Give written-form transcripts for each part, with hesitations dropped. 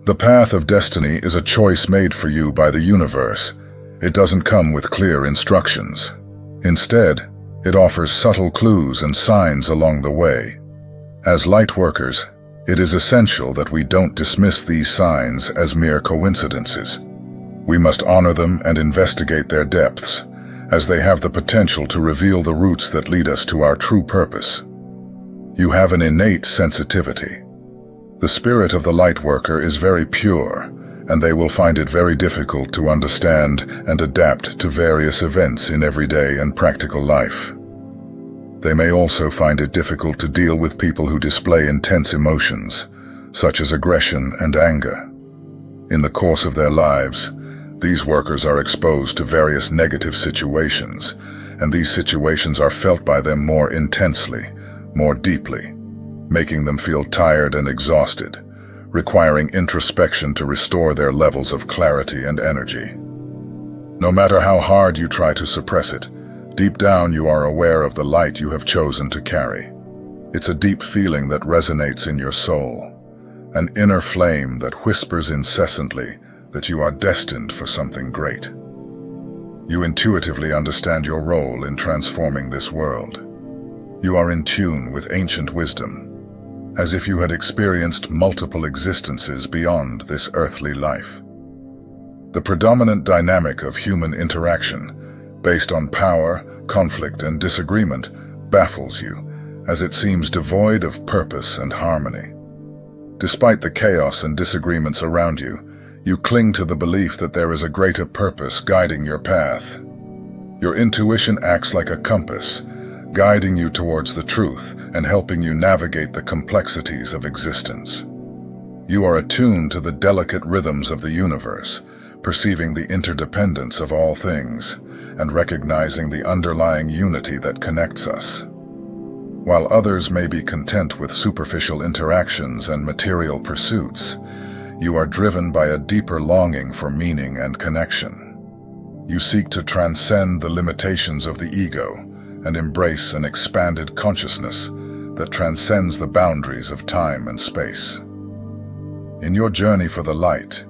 The path of destiny is a choice made for you by the universe. It doesn't come with clear instructions. Instead, it offers subtle clues and signs along the way. As lightworkers, it is essential that we don't dismiss these signs as mere coincidences. We must honor them and investigate their depths, as they have the potential to reveal the routes that lead us to our true purpose. You have an innate sensitivity. The spirit of the lightworker is very pure, and they will find it very difficult to understand and adapt to various events in everyday and practical life. They may also find it difficult to deal with people who display intense emotions, such as aggression and anger. In the course of their lives, these workers are exposed to various negative situations, and these situations are felt by them more intensely, more deeply, making them feel tired and exhausted, requiring introspection to restore their levels of clarity and energy. No matter how hard you try to suppress it, deep down you are aware of the light you have chosen to carry. It's a deep feeling that resonates in your soul, an inner flame that whispers incessantly that you are destined for something great. You intuitively understand your role in transforming this world. You are in tune with ancient wisdom, as if you had experienced multiple existences beyond this earthly life. The predominant dynamic of human interaction, based on power, conflict, and disagreement, baffles you, as it seems devoid of purpose and harmony. Despite the chaos and disagreements around you, you cling to the belief that there is a greater purpose guiding your path. Your intuition acts like a compass, guiding you towards the truth and helping you navigate the complexities of existence. You are attuned to the delicate rhythms of the universe, perceiving the interdependence of all things, and recognizing the underlying unity that connects us. While others may be content with superficial interactions and material pursuits, you are driven by a deeper longing for meaning and connection. You seek to transcend the limitations of the ego and embrace an expanded consciousness that transcends the boundaries of time and space. In your journey for the light,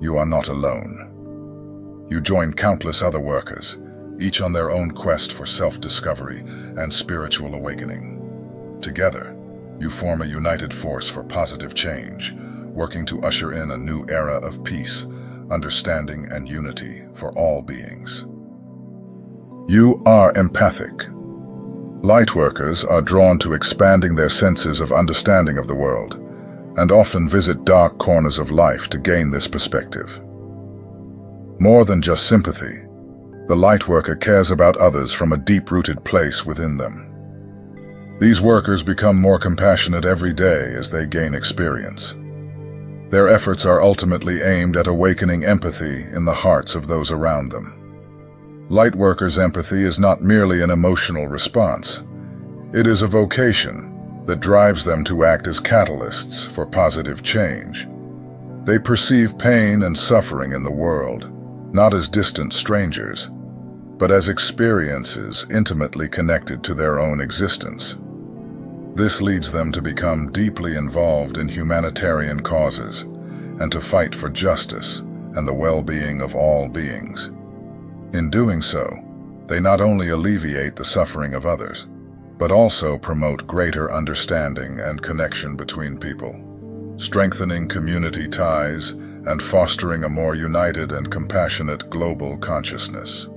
you are not alone. You join countless other workers, each on their own quest for self-discovery and spiritual awakening. Together, you form a united force for positive change, working to usher in a new era of peace, understanding, and unity for all beings. You are empathic. Lightworkers are drawn to expanding their senses of understanding of the world, and often visit dark corners of life to gain this perspective. More than just sympathy, the lightworker cares about others from a deep-rooted place within them. These workers become more compassionate every day as they gain experience. Their efforts are ultimately aimed at awakening empathy in the hearts of those around them. Lightworkers' empathy is not merely an emotional response. It is a vocation that drives them to act as catalysts for positive change. They perceive pain and suffering in the world, not as distant strangers, but as experiences intimately connected to their own existence. This leads them to become deeply involved in humanitarian causes and to fight for justice and the well-being of all beings. In doing so, they not only alleviate the suffering of others, but also promote greater understanding and connection between people, strengthening community ties and fostering a more united and compassionate global consciousness.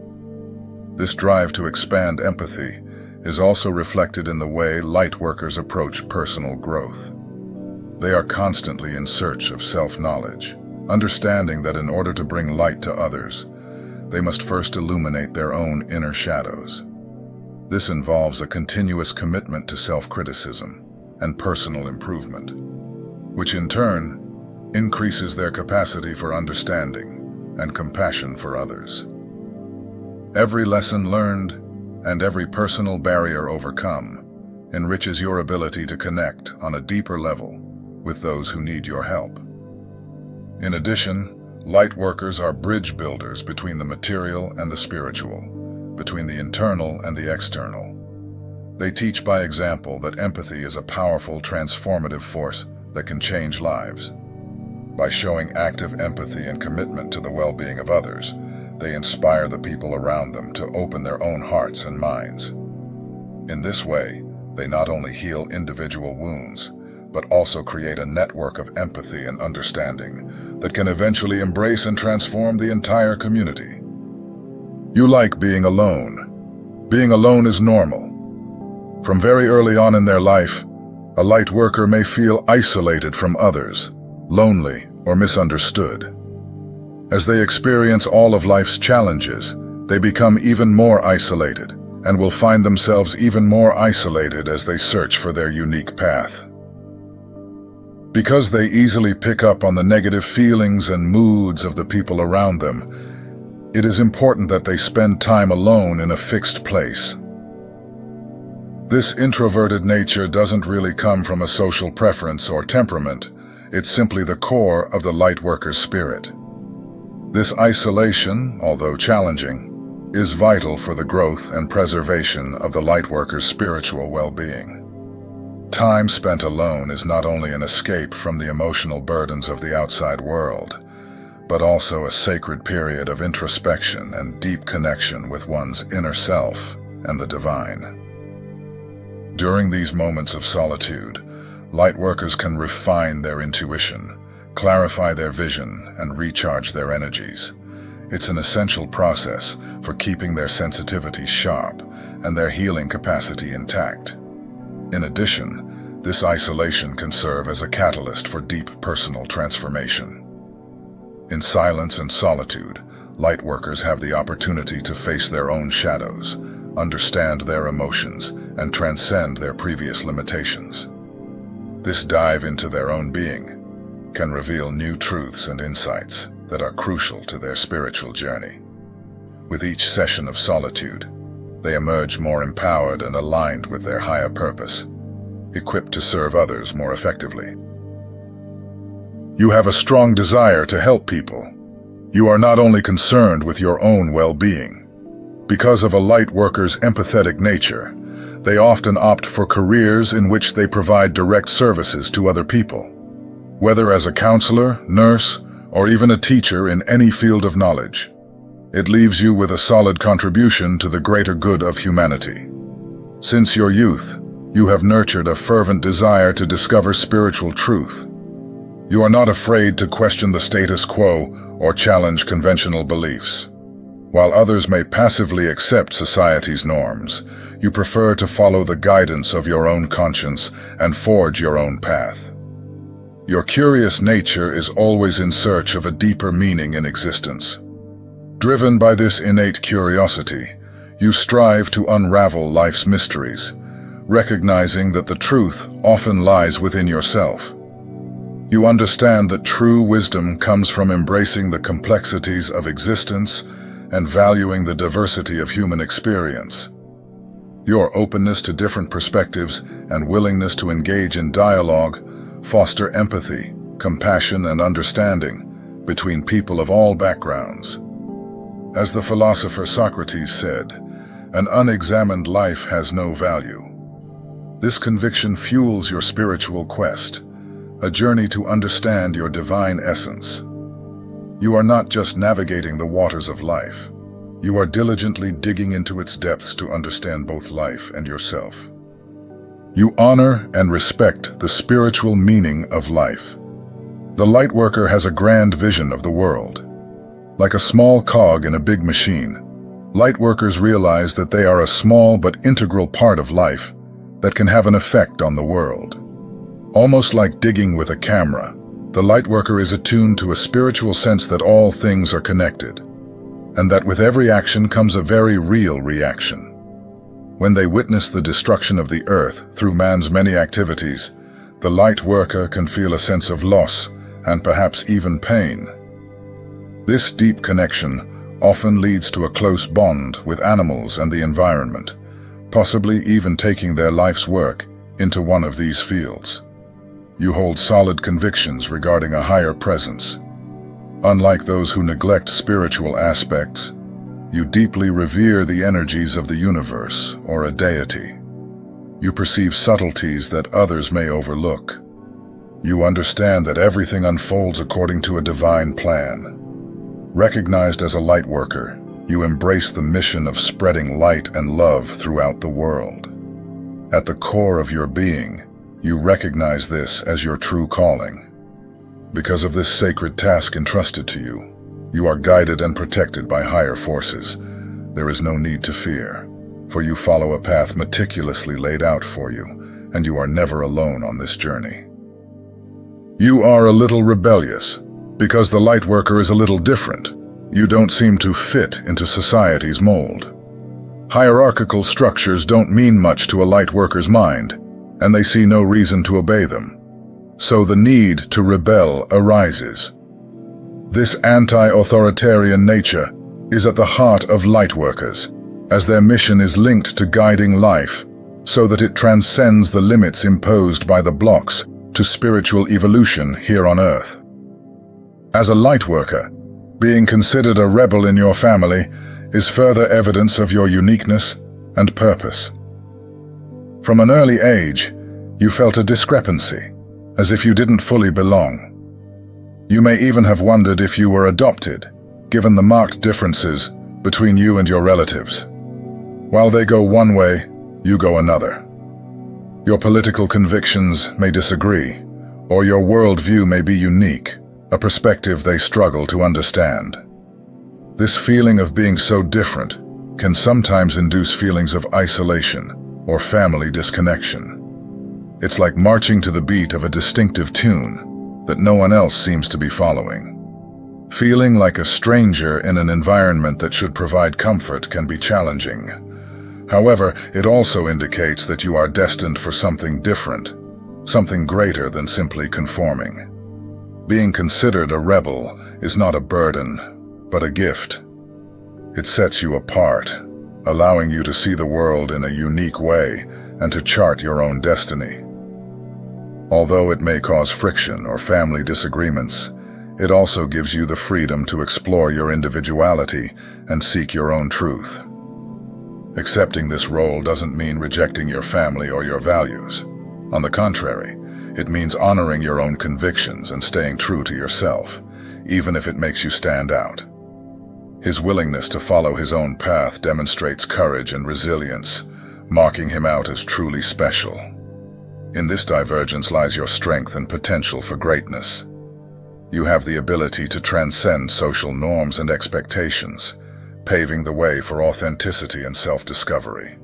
This drive to expand empathy is also reflected in the way lightworkers approach personal growth. They are constantly in search of self-knowledge, understanding that in order to bring light to others, they must first illuminate their own inner shadows. This involves a continuous commitment to self-criticism and personal improvement, which in turn increases their capacity for understanding and compassion for others. Every lesson learned and every personal barrier overcome enriches your ability to connect on a deeper level with those who need your help. In addition, lightworkers are bridge builders between the material and the spiritual, between the internal and the external. They teach by example that empathy is a powerful, transformative force that can change lives. By showing active empathy and commitment to the well-being of others, they inspire the people around them to open their own hearts and minds. In this way, they not only heal individual wounds, but also create a network of empathy and understanding that can eventually embrace and transform the entire community. You like being alone. Being alone is normal. From very early on in their life, a light worker may feel isolated from others, lonely, or misunderstood. As they experience all of life's challenges, they become even more isolated and will find themselves even more isolated as they search for their unique path. Because they easily pick up on the negative feelings and moods of the people around them, it is important that they spend time alone in a fixed place. This introverted nature doesn't really come from a social preference or temperament. It's simply the core of the Lightworker's spirit. This isolation, although challenging, is vital for the growth and preservation of the Lightworker's spiritual well-being. Time spent alone is not only an escape from the emotional burdens of the outside world, but also a sacred period of introspection and deep connection with one's inner self and the divine. During these moments of solitude, Lightworkers can refine their intuition, clarify their vision, and recharge their energies. It's an essential process for keeping their sensitivity sharp and their healing capacity intact. In addition, this isolation can serve as a catalyst for deep personal transformation. In silence and solitude, Lightworkers have the opportunity to face their own shadows, understand their emotions, and transcend their previous limitations. This dive into their own being can reveal new truths and insights that are crucial to their spiritual journey. With each session of solitude, they emerge more empowered and aligned with their higher purpose, equipped to serve others more effectively. You have a strong desire to help people. You are not only concerned with your own well-being. Because of a Lightworker's empathetic nature, they often opt for careers in which they provide direct services to other people. Whether as a counselor, nurse, or even a teacher in any field of knowledge, it leaves you with a solid contribution to the greater good of humanity. Since your youth, you have nurtured a fervent desire to discover spiritual truth. You are not afraid to question the status quo or challenge conventional beliefs. While others may passively accept society's norms, you prefer to follow the guidance of your own conscience and forge your own path. Your curious nature is always in search of a deeper meaning in existence. Driven by this innate curiosity, you strive to unravel life's mysteries, recognizing that the truth often lies within yourself. You understand that true wisdom comes from embracing the complexities of existence and valuing the diversity of human experience. Your openness to different perspectives and willingness to engage in dialogue foster empathy, compassion, and understanding between people of all backgrounds. As the philosopher Socrates said, "An unexamined life has no value." This conviction fuels your spiritual quest, a journey to understand your divine essence. You are not just navigating the waters of life. You are diligently digging into its depths to understand both life and yourself. You honor and respect the spiritual meaning of life. The Lightworker has a grand vision of the world. Like a small cog in a big machine, Lightworkers realize that they are a small but integral part of life that can have an effect on the world. Almost like digging with a camera, the Lightworker is attuned to a spiritual sense that all things are connected, and that with every action comes a very real reaction. When they witness the destruction of the earth through man's many activities, the Lightworker can feel a sense of loss and perhaps even pain. This deep connection often leads to a close bond with animals and the environment, possibly even taking their life's work into one of these fields. You hold solid convictions regarding a higher presence. Unlike those who neglect spiritual aspects, you deeply revere the energies of the universe or a deity. You perceive subtleties that others may overlook. You understand that everything unfolds according to a divine plan. Recognized as a lightworker, you embrace the mission of spreading light and love throughout the world. At the core of your being, you recognize this as your true calling. Because of this sacred task entrusted to you, you are guided and protected by higher forces. There is no need to fear, for you follow a path meticulously laid out for you, and you are never alone on this journey. You are a little rebellious, because the Lightworker is a little different. You don't seem to fit into society's mold. Hierarchical structures don't mean much to a Lightworker's mind, and they see no reason to obey them. So the need to rebel arises. This anti-authoritarian nature is at the heart of Lightworkers, as their mission is linked to guiding life, so that it transcends the limits imposed by the blocks to spiritual evolution here on Earth. As a Lightworker, being considered a rebel in your family is further evidence of your uniqueness and purpose. From an early age, you felt a discrepancy, as if you didn't fully belong. You may even have wondered if you were adopted, given the marked differences between you and your relatives. While they go one way, you go another. Your political convictions may disagree, or your worldview may be unique, a perspective they struggle to understand. This feeling of being so different can sometimes induce feelings of isolation or family disconnection. It's like marching to the beat of a distinctive tune that no one else seems to be following. Feeling like a stranger in an environment that should provide comfort can be challenging. However, it also indicates that you are destined for something different, something greater than simply conforming. Being considered a rebel is not a burden, but a gift. It sets you apart, allowing you to see the world in a unique way and to chart your own destiny. Although it may cause friction or family disagreements, it also gives you the freedom to explore your individuality and seek your own truth. Accepting this role doesn't mean rejecting your family or your values. On the contrary, it means honoring your own convictions and staying true to yourself, even if it makes you stand out. His willingness to follow his own path demonstrates courage and resilience, marking him out as truly special. In this divergence lies your strength and potential for greatness. You have the ability to transcend social norms and expectations, paving the way for authenticity and self-discovery.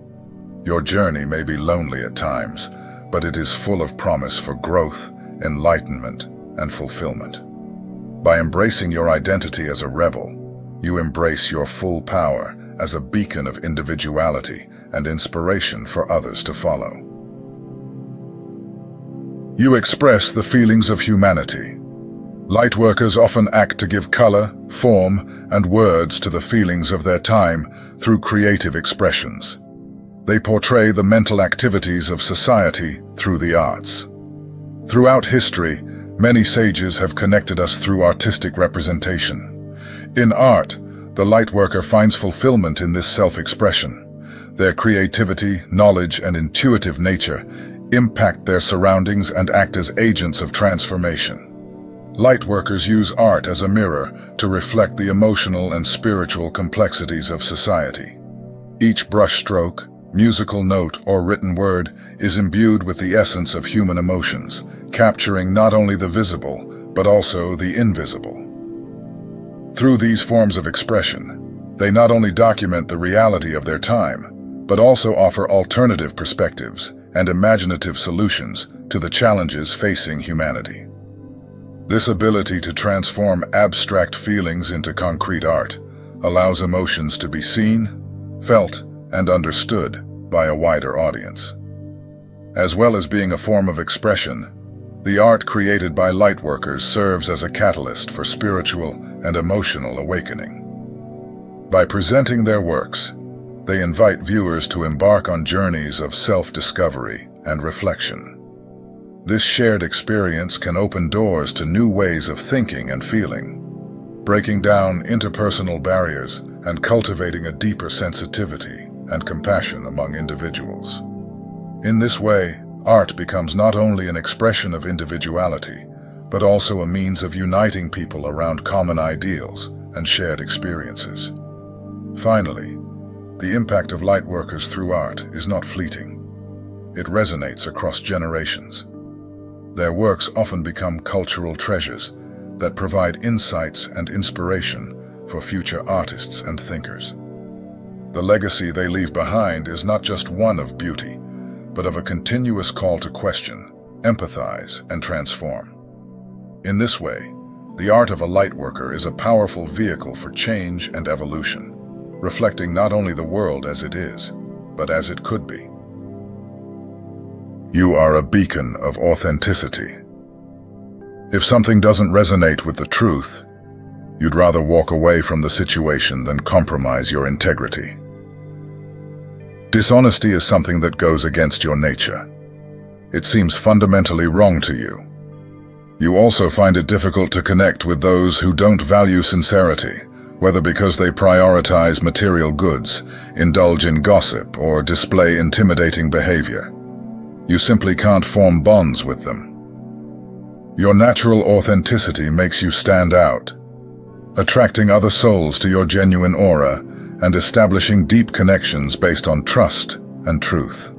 Your journey may be lonely at times, but it is full of promise for growth, enlightenment, and fulfillment. By embracing your identity as a rebel, you embrace your full power as a beacon of individuality and inspiration for others to follow. You express the feelings of humanity. Lightworkers often act to give color, form, and words to the feelings of their time through creative expressions. They portray the mental activities of society through the arts. Throughout history, many sages have connected us through artistic representation. In art, the Lightworker finds fulfillment in this self-expression. Their creativity, knowledge, and intuitive nature impact their surroundings and act as agents of transformation. Lightworkers use art as a mirror to reflect the emotional and spiritual complexities of society. Each brushstroke, musical note, or written word is imbued with the essence of human emotions, capturing not only the visible, but also the invisible. Through these forms of expression, they not only document the reality of their time, but also offer alternative perspectives and imaginative solutions to the challenges facing humanity. This ability to transform abstract feelings into concrete art allows emotions to be seen, felt, and understood by a wider audience. As well as being a form of expression, the art created by Lightworkers serves as a catalyst for spiritual and emotional awakening. By presenting their works, they invite viewers to embark on journeys of self-discovery and reflection. This shared experience can open doors to new ways of thinking and feeling, breaking down interpersonal barriers and cultivating a deeper sensitivity and compassion among individuals. In this way, art becomes not only an expression of individuality, but also a means of uniting people around common ideals and shared experiences. Finally, the impact of lightworkers through art is not fleeting. It resonates across generations. Their works often become cultural treasures that provide insights and inspiration for future artists and thinkers. The legacy they leave behind is not just one of beauty, but of a continuous call to question, empathize, and transform. In this way, the art of a lightworker is a powerful vehicle for change and evolution, reflecting not only the world as it is, but as it could be. You are a beacon of authenticity. If something doesn't resonate with the truth, you'd rather walk away from the situation than compromise your integrity. Dishonesty is something that goes against your nature. It seems fundamentally wrong to you. You also find it difficult to connect with those who don't value sincerity, whether because they prioritize material goods, indulge in gossip, or display intimidating behavior. You simply can't form bonds with them. Your natural authenticity makes you stand out, attracting other souls to your genuine aura and establishing deep connections based on trust and truth.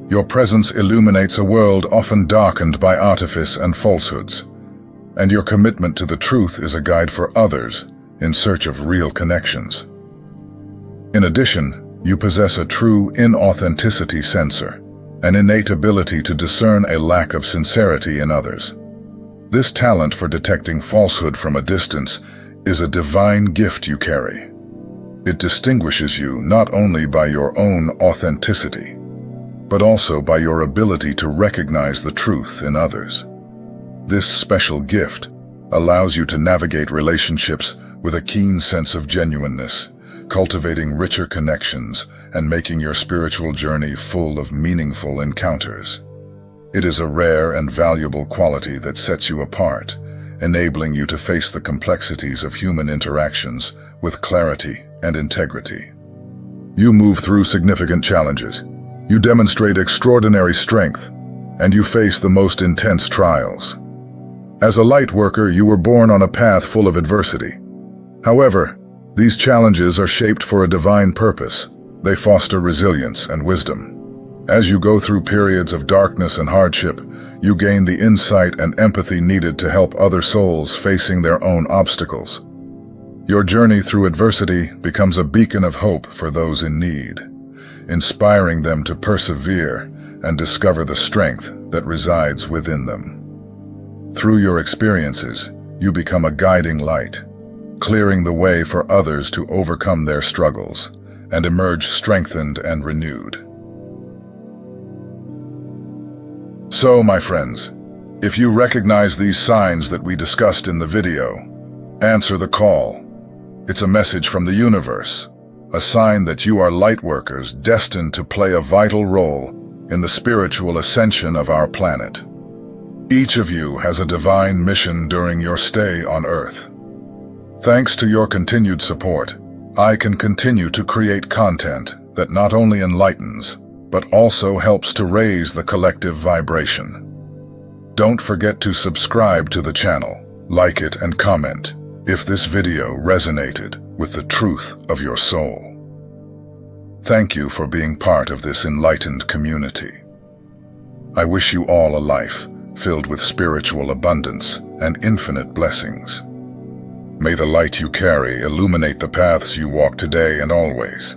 Your presence illuminates a world often darkened by artifice and falsehoods, and your commitment to the truth is a guide for others in search of real connections. In addition, you possess a true inauthenticity sensor, an innate ability to discern a lack of sincerity in others. This talent for detecting falsehood from a distance is a divine gift you carry. It distinguishes you not only by your own authenticity, but also by your ability to recognize the truth in others. This special gift allows you to navigate relationships with a keen sense of genuineness, cultivating richer connections and making your spiritual journey full of meaningful encounters. It is a rare and valuable quality that sets you apart, enabling you to face the complexities of human interactions with clarity and integrity. You move through significant challenges. You demonstrate extraordinary strength, and you face the most intense trials. As a light worker, you were born on a path full of adversity. However, these challenges are shaped for a divine purpose. They foster resilience and wisdom. As you go through periods of darkness and hardship, you gain the insight and empathy needed to help other souls facing their own obstacles. Your journey through adversity becomes a beacon of hope for those in need, inspiring them to persevere and discover the strength that resides within them. Through your experiences, you become a guiding light, clearing the way for others to overcome their struggles and emerge strengthened and renewed. So, my friends, if you recognize these signs that we discussed in the video, answer the call. It's a message from the universe, a sign that you are lightworkers destined to play a vital role in the spiritual ascension of our planet. Each of you has a divine mission during your stay on Earth. Thanks to your continued support, I can continue to create content that not only enlightens, but also helps to raise the collective vibration. Don't forget to subscribe to the channel, like it, and comment if this video resonated with the truth of your soul. Thank you for being part of this enlightened community. I wish you all a life filled with spiritual abundance and infinite blessings. May the light you carry illuminate the paths you walk today and always.